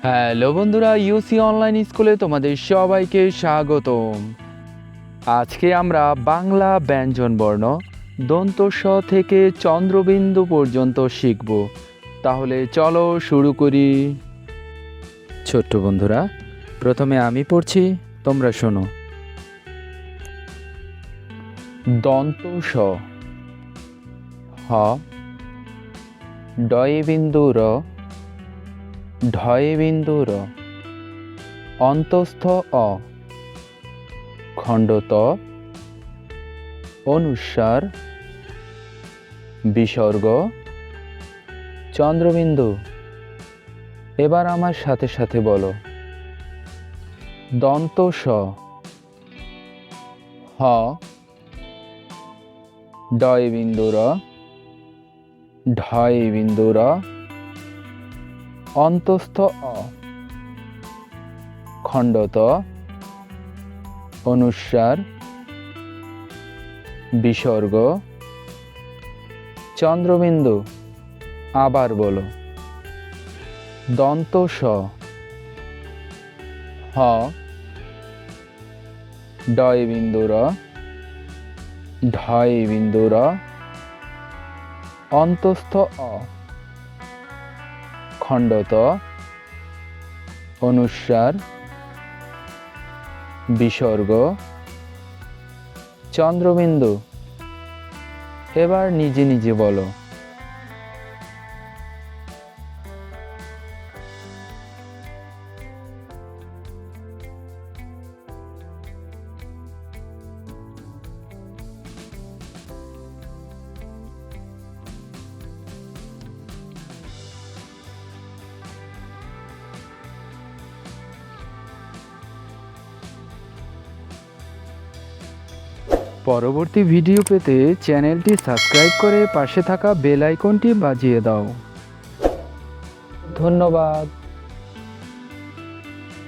Hello বন্ধুরা, ইউসি online স্কুলে তোমাদের সবাইকে স্বাগতম। আজকে আমরা বাংলা ব্যঞ্জন বর্ণ দন্ত স থেকে চন্দ্রবিন্দু পর্যন্ত শিখব। তাহলে চলো শুরু করি। ছোট্ট বন্ধুরা, প্রথমে আমি পড়ছি, তোমরা শোনো। দন্ত স, হ, ডয় বিন্দু র, ঢয় বিন্দু র, অন্তস্থ অ, খণ্ডত, অনুস্বার, বিসর্গ, চন্দ্রবিন্দু। এবার আমার সাথে সাথে বলো। দন্ত স, হ, ডয় বিন্দু র, ঢয় বিন্দু র, অন্তস্থ অ, খণ্ডত, অনুস্বার, বিসর্গ, চন্দ্রবিন্দু। আবার বলো। দন্ত স, হ, ডয় বিন্দু র, ঢয় বিন্দু র, অন্তস্থ অ, খণ্ডত, অনুস্বার, বিসর্গ, চন্দ্রবিন্দু। এবার নিজে নিজে বলো। পরবর্তী ভিডিও পেতে চ্যানেলটি সাবস্ক্রাইব করে পাশে থাকা বেল আইকনটি বাজিয়ে দাও। ধন্যবাদ।